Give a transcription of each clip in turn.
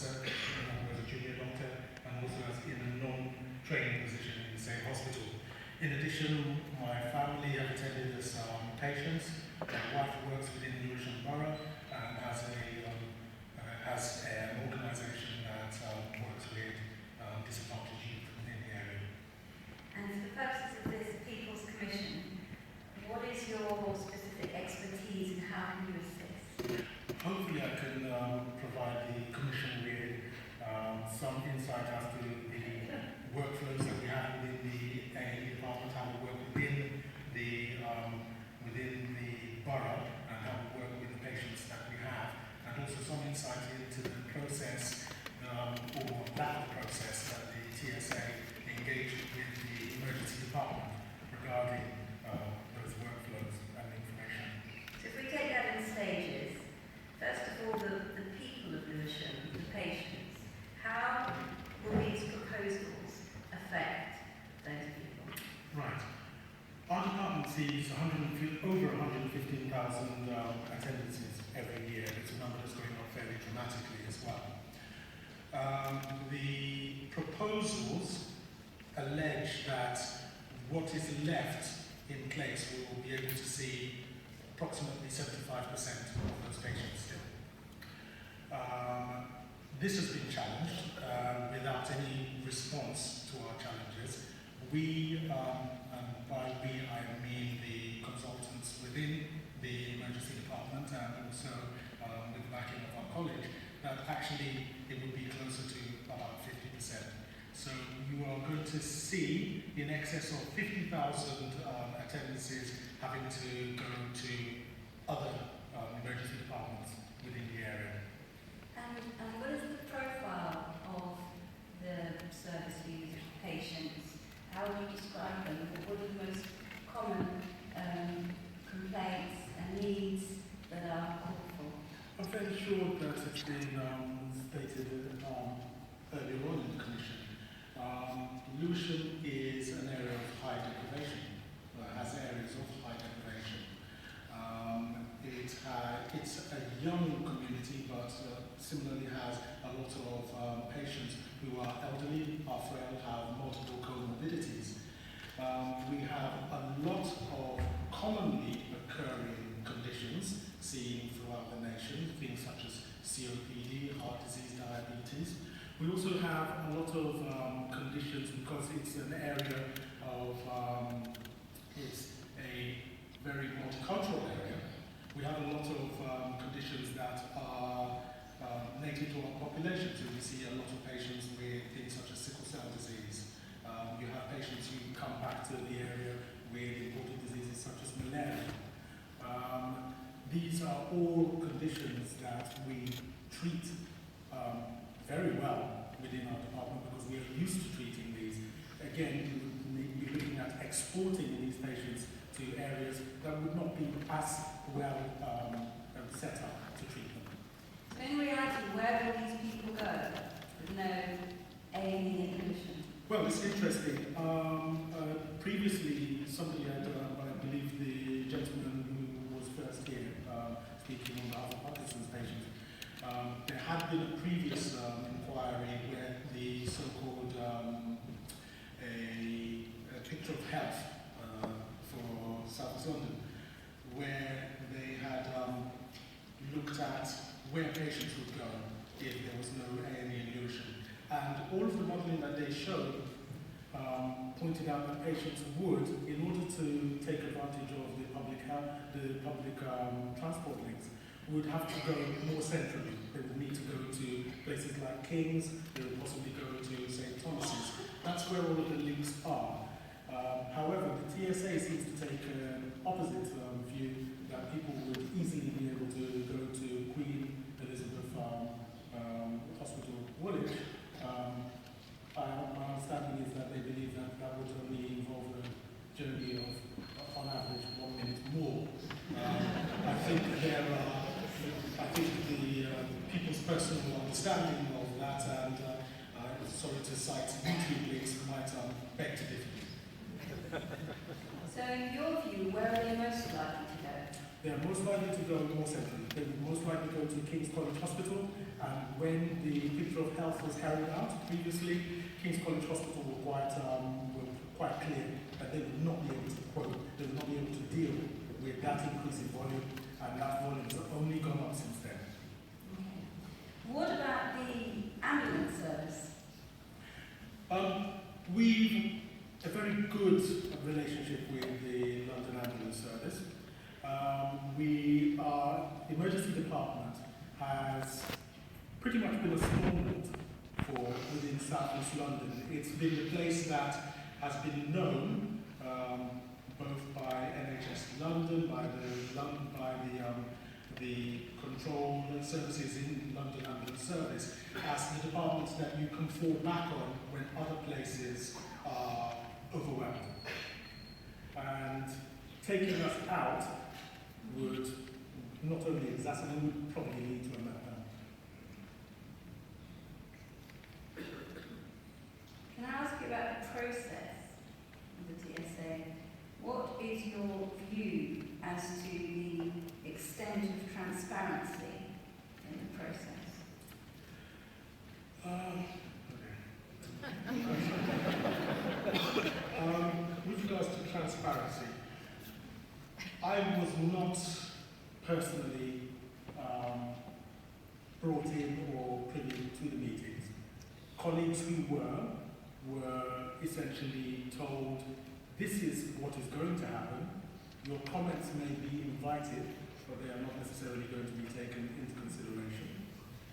as a junior doctor and also as in a non-training position in the same hospital. In addition, my family have attended as patients. My wife works within the Lewisham Borough and has an organisation that works with disadvantaged youth within the area. And for the purposes of this People's Commission, what is your specific expertise and how can you assist? Hopefully I can provide the Commission with some insight as to the workflows that we have within the A&E department, how we work within the borough and how we work with the patients that we have, and also some insight into the process or lack of process that the TSA engaged with the emergency department regarding those workflows and information. So if we take that in stages, first of all, the people of Lewisham, the patients, how will these proposals affect those people? Right. Our department sees over 115,000 attendances every year. It's a number that's going up fairly dramatically as well. The proposals allege that what is left in place we will be able to see approximately 75% of those patients still. This has been challenged without any response to our challenges. We, and by we I mean the consultants within the emergency department and also with the backing of our college, that actually it would be closer to about 50%. So you are going to see in excess of 50,000 attendances having to go to other emergency departments within the area. And what is the profile of the service users, patients? How do you describe them? What are the most common complaints and needs that are called for? I'm fairly sure that it's been stated earlier on in the Commission. Lewisham is an area of high deprivation, has areas of high deprivation. It's a young community, but similarly has a lot of patients who are elderly, are frail, have multiple comorbidities. We have a lot of commonly occurring conditions seen throughout the nation, things such as COPD, heart disease, diabetes. We also have a lot of conditions because it's an area of, it's a very multicultural area. We have a lot of conditions that are native to our population. So we see a lot of patients with things such as sickle cell disease. You have patients who come back to the area with important diseases such as malaria. These are all conditions that we treat very well within our department because we are used to treating these. Again, we would be looking at exporting these patients to areas that would not be as well set up to treat them. So in reality, where will these people go with no A&E admission? Well, it's interesting. Previously, somebody had, I believe the gentleman who was first here speaking on behalf of Parkinson's patients, there had been a previous inquiry where the so-called a picture of health for South East London, where they had looked at where patients would go if there was no A&E in Lewisham. And all of the modelling that they showed pointed out that patients would, in order to take advantage of the public transport links, would have to go more centrally. They would need to go to places like King's, they would possibly go to St. Thomas's. That's where all of the links are. However, the TSA seems to take an opposite view, that people would easily be able to go to Queen Elizabeth Hospital, Woolwich. My understanding is that they believe that that would only involve a journey of, on average, 1 minute more. I think the people's personal understanding of that, and sorry to cite YouTube links, might beg to differ. So in your view, where are they most likely to go? They are most likely to go more centrally. They would most likely go to King's College Hospital And when the picture of health was carried out previously, King's College Hospital were quite clear that they would not be able to quote, they would not be able to deal with that increase in volume, and that volume has only gone up since then. Okay. What about the ambulance service? We've a very good relationship with the London Ambulance Service. The emergency department has pretty much been a stronghold within South East London. It's been the place that has been known both by NHS London, by the control services in London Ambulance Service, as the departments that you can fall back on when other places are overwhelmed. And taking us out would not only exacerbate, would probably lead to a meltdown. Can I ask you about the process of the TSA? What is your view as to the extent of transparency in the process? With regards to transparency, I was not personally brought in or privy to the meetings. Colleagues who were essentially told, this is what is going to happen. Your comments may be invited, but they are not necessarily going to be taken into consideration,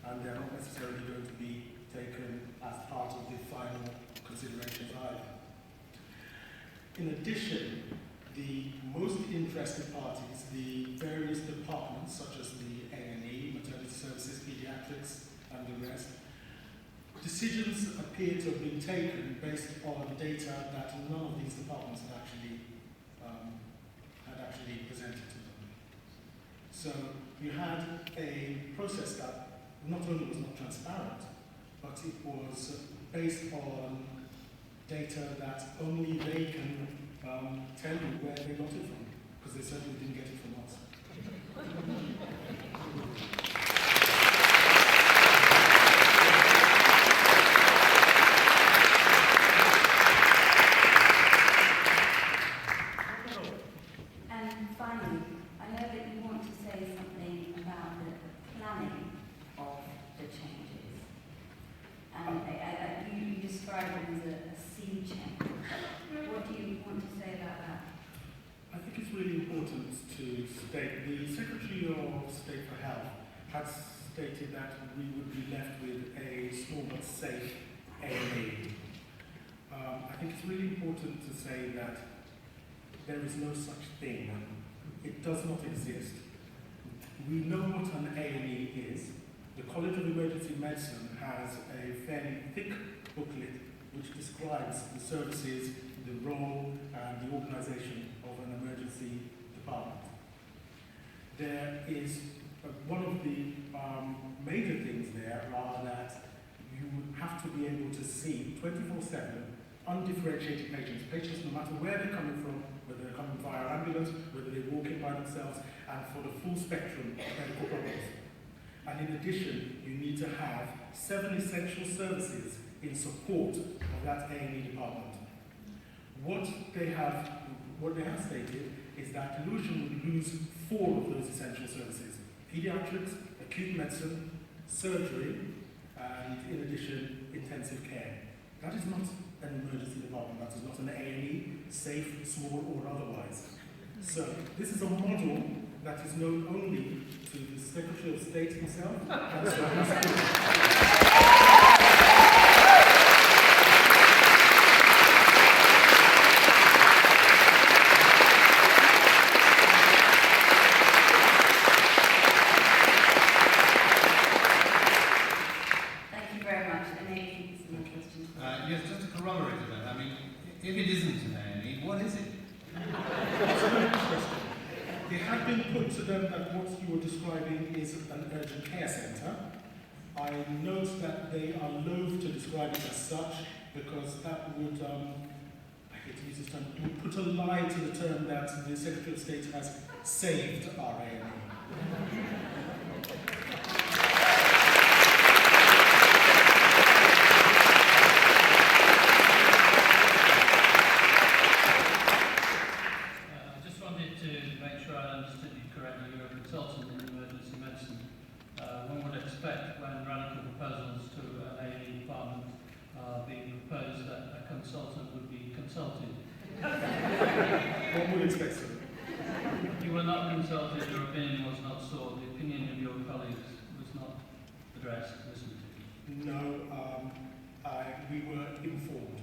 and they are not necessarily going to be taken as part of the final considerations either. In addition, the most interested parties, the various departments such as the A&E, maternity services, pediatrics, and the rest, decisions appear to have been taken based on data that none of these departments had actually presented to them. So you had a process that not only was not transparent, but it was based on data that only they can tell you where they got it from, because they certainly didn't get it from us. And finally, I know that you want to say something about the planning of the changes. And you describe them as a sea change. What do you want to say about that? I think it's really important to state, the Secretary of State for Health had stated that we would be left with a small but safe A&E. I think it's really important to say that there is no such thing. It does not exist. We know what an A&E is. The College of Emergency Medicine has a fairly thick booklet which describes the services, the role, and the organisation of an emergency department. There is one of the major things there are that you have to be able to see 24/7 undifferentiated patients no matter where they're coming from, whether they're coming via ambulance, whether they're walking by themselves, and for the full spectrum of medical problems. And in addition, you need to have 7 essential services in support of that A&E department. What they have stated is that Lewisham would lose 4 of those essential services: pediatrics, acute medicine, surgery, and in addition, intensive care. That is not an emergency department, that is not an A&E, safe, small, or otherwise. So this is a model that is known only to the Secretary of State himself and to Thank you very much. Any questions? Yes, just to corroborate that, I mean, if it isn't an A&E, what is it? That's a very good question. It had been put to them that what you were describing is an urgent care centre. I note that they are loath to describe it as such because that would, I hate to use this term, would put a lie to the term that the Secretary of State has saved our A&E. consultant in emergency medicine. One would expect when radical proposals to an A&E department are being proposed that a consultant would be consulted. One would expect so. You were not consulted, your opinion was not sought, the opinion of your colleagues was not addressed, listened to. No, we were informed.